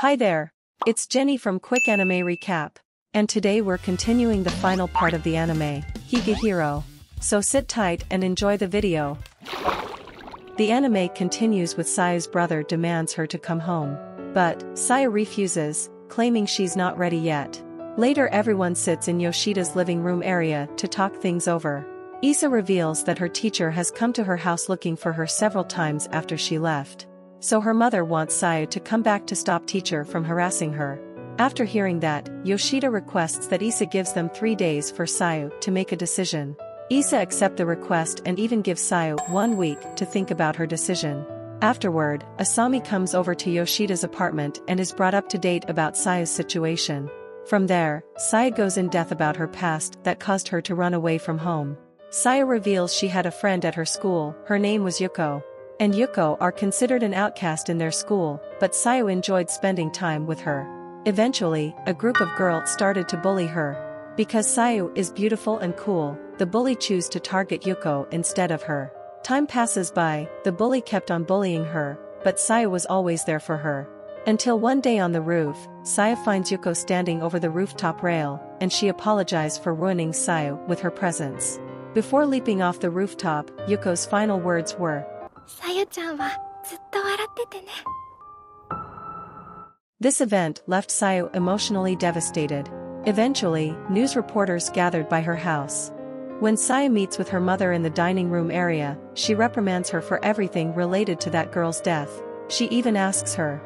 Hi there! It's Jenny from Quick Anime Recap. And today we're continuing the final part of the anime, Higehiro. So sit tight and enjoy the video. The anime continues with Sayu's brother demands her to come home. But, Sayu refuses, claiming she's not ready yet. Later everyone sits in Yoshida's living room area to talk things over. Issa reveals that her teacher has come to her house looking for her several times after she left. So her mother wants Sayu to come back to stop teacher from harassing her. After hearing that, Yoshida requests that Issa gives them 3 days for Sayu to make a decision. Issa accepts the request and even gives Sayu 1 week to think about her decision. Afterward, Asami comes over to Yoshida's apartment and is brought up to date about Sayu's situation. From there, Sayu goes in depth about her past that caused her to run away from home. Sayu reveals she had a friend at her school, her name was Yuko. And Yuko are considered an outcast in their school, but Sayu enjoyed spending time with her. Eventually, a group of girls started to bully her. Because Sayu is beautiful and cool, the bully choose to target Yuko instead of her. Time passes by, the bully kept on bullying her, but Sayu was always there for her. Until one day on the roof, Sayu finds Yuko standing over the rooftop rail, and she apologized for ruining Sayu with her presence. Before leaping off the rooftop, Yuko's final words were, This event left Sayu emotionally devastated. Eventually, news reporters gathered by her house. When Sayu meets with her mother in the dining room area, she reprimands her for everything related to that girl's death. She even asks her.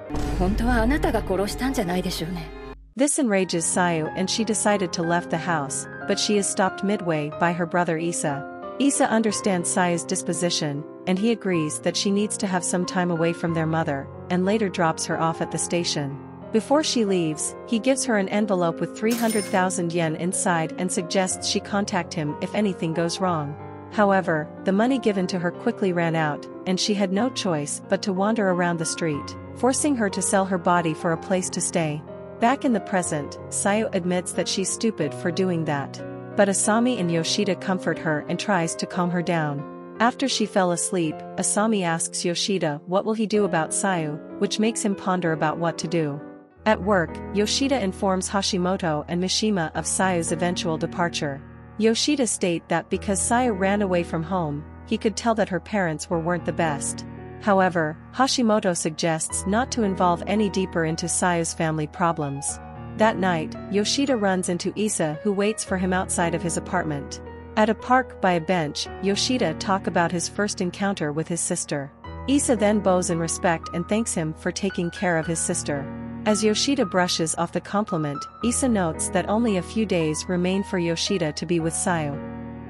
This enrages Sayu and she decided to leave the house, but she is stopped midway by her brother Issa. Issa understands Sayu's disposition, and he agrees that she needs to have some time away from their mother, and later drops her off at the station. Before she leaves, he gives her an envelope with 300,000 yen inside and suggests she contact him if anything goes wrong. However, the money given to her quickly ran out, and she had no choice but to wander around the street, forcing her to sell her body for a place to stay. Back in the present, Sayu admits that she's stupid for doing that. But Asami and Yoshida comfort her and tries to calm her down. After she fell asleep, Asami asks Yoshida what will he do about Sayu, which makes him ponder about what to do. At work, Yoshida informs Hashimoto and Mishima of Sayu's eventual departure. Yoshida states that because Sayu ran away from home, he could tell that her parents weren't the best. However, Hashimoto suggests not to involve any deeper into Sayu's family problems. That night, Yoshida runs into Issa who waits for him outside of his apartment. At a park by a bench, Yoshida talks about his first encounter with his sister. Issa then bows in respect and thanks him for taking care of his sister. As Yoshida brushes off the compliment, Issa notes that only a few days remain for Yoshida to be with Sayu.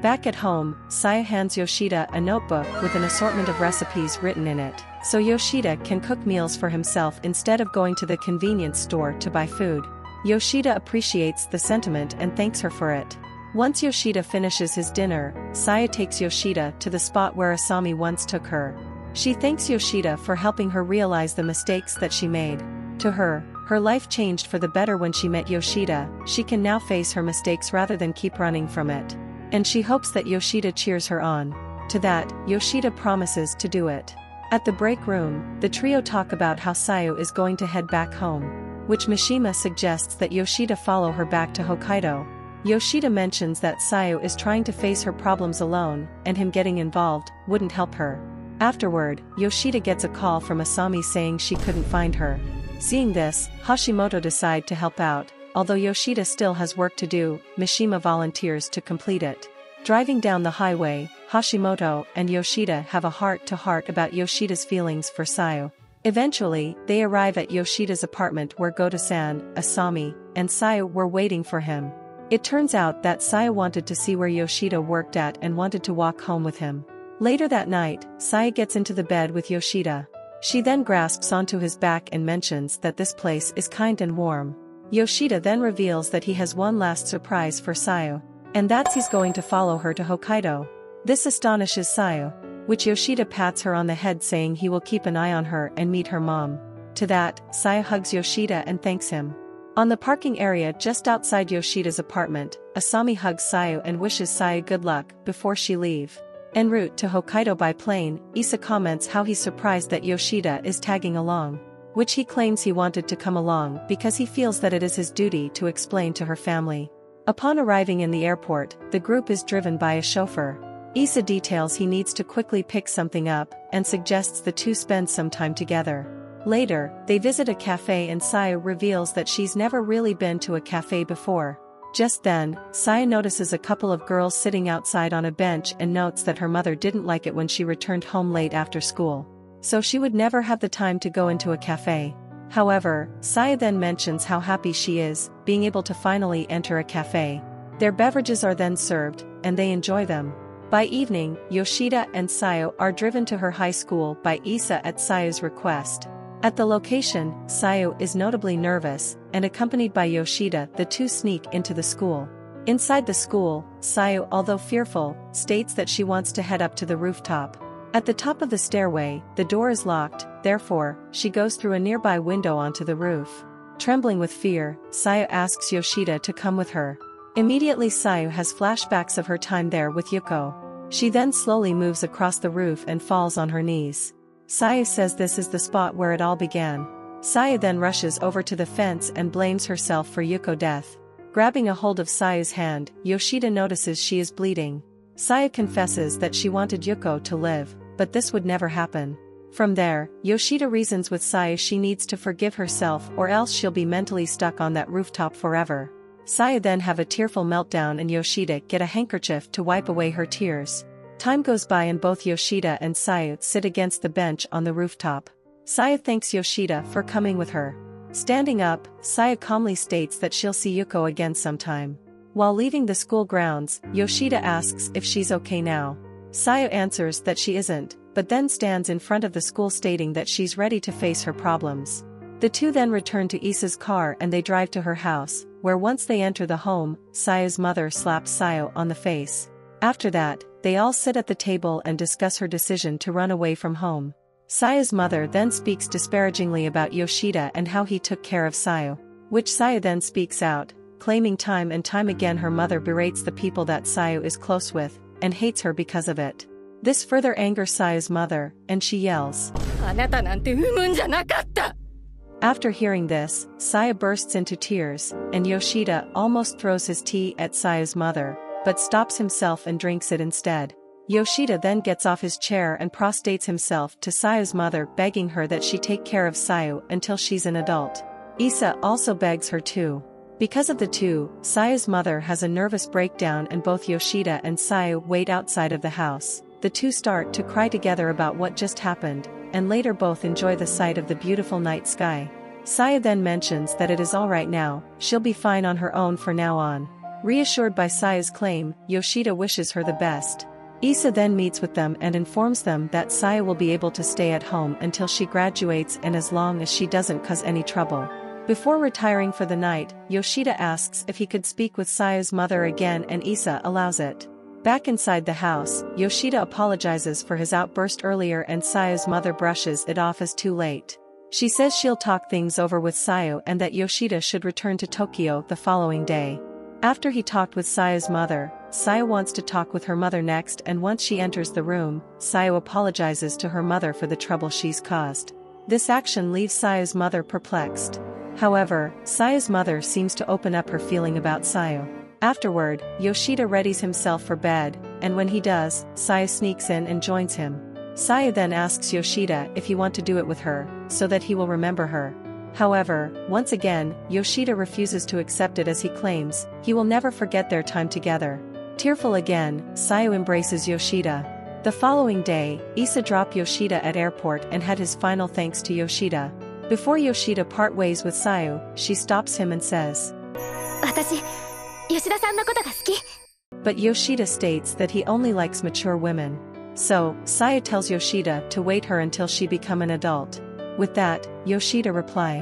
Back at home, Sayu hands Yoshida a notebook with an assortment of recipes written in it, so Yoshida can cook meals for himself instead of going to the convenience store to buy food. Yoshida appreciates the sentiment and thanks her for it. Once Yoshida finishes his dinner, Sayu takes Yoshida to the spot where Asami once took her. She thanks Yoshida for helping her realize the mistakes that she made. To her, her life changed for the better when she met Yoshida. She can now face her mistakes rather than keep running from it. And she hopes that Yoshida cheers her on. To that, Yoshida promises to do it. At the break room, the trio talk about how Sayu is going to head back home, which Mishima suggests that Yoshida follow her back to Hokkaido. Yoshida mentions that Sayu is trying to face her problems alone, and him getting involved wouldn't help her. Afterward, Yoshida gets a call from Asami saying she couldn't find her. Seeing this, Hashimoto decides to help out. Although Yoshida still has work to do, Mishima volunteers to complete it. Driving down the highway, Hashimoto and Yoshida have a heart-to-heart about Yoshida's feelings for Sayu. Eventually, they arrive at Yoshida's apartment where Goto-san, Asami, and Sayu were waiting for him. It turns out that Sayu wanted to see where Yoshida worked at and wanted to walk home with him. Later that night, Sayu gets into the bed with Yoshida. She then grasps onto his back and mentions that this place is kind and warm. Yoshida then reveals that he has one last surprise for Sayu, and that's he's going to follow her to Hokkaido. This astonishes Sayu, which Yoshida pats her on the head saying he will keep an eye on her and meet her mom. To that, Sayu hugs Yoshida and thanks him. On the parking area just outside Yoshida's apartment, Asami hugs Sayu and wishes Sayu good luck before she leaves. En route to Hokkaido by plane, Issa comments how he's surprised that Yoshida is tagging along. which he claims he wanted to come along because he feels that it is his duty to explain to her family. Upon arriving in the airport, the group is driven by a chauffeur. Issa details he needs to quickly pick something up and suggests the two spend some time together. Later, they visit a cafe and Sayu reveals that she's never really been to a cafe before. Just then, Sayu notices a couple of girls sitting outside on a bench and notes that her mother didn't like it when she returned home late after school. So she would never have the time to go into a cafe. However, Sayu then mentions how happy she is, being able to finally enter a cafe. Their beverages are then served, and they enjoy them. By evening, Yoshida and Sayu are driven to her high school by Issa at Sayu's request. At the location, Sayu is notably nervous, and accompanied by Yoshida, the two sneak into the school. Inside the school, Sayu, although fearful, states that she wants to head up to the rooftop. At the top of the stairway, the door is locked, therefore, she goes through a nearby window onto the roof. Trembling with fear, Sayu asks Yoshida to come with her. Immediately Sayu has flashbacks of her time there with Yuko. She then slowly moves across the roof and falls on her knees. Sayu says this is the spot where it all began. Sayu then rushes over to the fence and blames herself for Yuko's death. Grabbing a hold of Sayu's hand, Yoshida notices she is bleeding. Sayu confesses that she wanted Yuko to live, but this would never happen. From there, Yoshida reasons with Sayu she needs to forgive herself or else she'll be mentally stuck on that rooftop forever. Sayu then have a tearful meltdown and Yoshida get a handkerchief to wipe away her tears. Time goes by and both Yoshida and Sayu sit against the bench on the rooftop. Sayu thanks Yoshida for coming with her. Standing up, Sayu calmly states that she'll see Yuko again sometime. While leaving the school grounds, Yoshida asks if she's okay now. Sayu answers that she isn't, but then stands in front of the school stating that she's ready to face her problems. The two then return to Issa's car and they drive to her house, where once they enter the home, Sayu's mother slaps Sayu on the face. After that, they all sit at the table and discuss her decision to run away from home. Sayu's mother then speaks disparagingly about Yoshida and how he took care of Sayu, which Sayu then speaks out, claiming time and time again her mother berates the people that Sayu is close with, and hates her because of it. This further angers Sayu's mother, and she yells. After hearing this, Sayu bursts into tears, and Yoshida almost throws his tea at Sayu's mother, but stops himself and drinks it instead. Yoshida then gets off his chair and prostrates himself to Sayu's mother, begging her that she take care of Sayu until she's an adult. Issa also begs her too. Because of the two, Sayu's mother has a nervous breakdown and both Yoshida and Sayu wait outside of the house. The two start to cry together about what just happened, and later both enjoy the sight of the beautiful night sky. Sayu then mentions that it is alright now, she'll be fine on her own from now on. Reassured by Sayu's claim, Yoshida wishes her the best. Issa then meets with them and informs them that Sayu will be able to stay at home until she graduates and as long as she doesn't cause any trouble. Before retiring for the night, Yoshida asks if he could speak with Sayu's mother again and Issa allows it. Back inside the house, Yoshida apologizes for his outburst earlier and Sayu's mother brushes it off as too late. She says she'll talk things over with Sayu and that Yoshida should return to Tokyo the following day. After he talked with Sayu's mother, Sayu wants to talk with her mother next and once she enters the room, Sayu apologizes to her mother for the trouble she's caused. This action leaves Sayu's mother perplexed. However, Sayu's mother seems to open up her feeling about Sayu. Afterward, Yoshida readies himself for bed, and when he does, Sayu sneaks in and joins him. Sayu then asks Yoshida if he wants to do it with her, so that he will remember her. However, once again, Yoshida refuses to accept it as he claims he will never forget their time together. Tearful again, Sayu embraces Yoshida. The following day, Issa dropped Yoshida at airport and had his final thanks to Yoshida. Before Yoshida part ways with Sayu, she stops him and says, but Yoshida states that he only likes mature women. So, Sayu tells Yoshida to wait her until she become an adult. With that, Yoshida reply.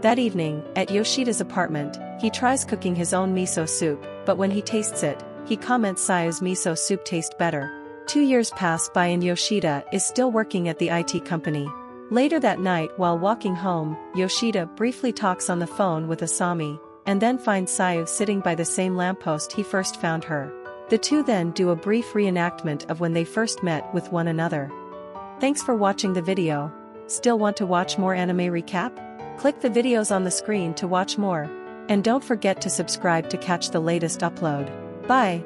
That evening, at Yoshida's apartment, he tries cooking his own miso soup, but when he tastes it, he comments Sayu's miso soup tastes better. 2 years pass by and Yoshida is still working at the IT company. Later that night while walking home, Yoshida briefly talks on the phone with Asami, and then finds Sayu sitting by the same lamppost he first found her. The two then do a brief reenactment of when they first met with one another. Thanks for watching the video. Still want to watch more anime recap? Click the videos on the screen to watch more. And don't forget to subscribe to catch the latest upload. Bye!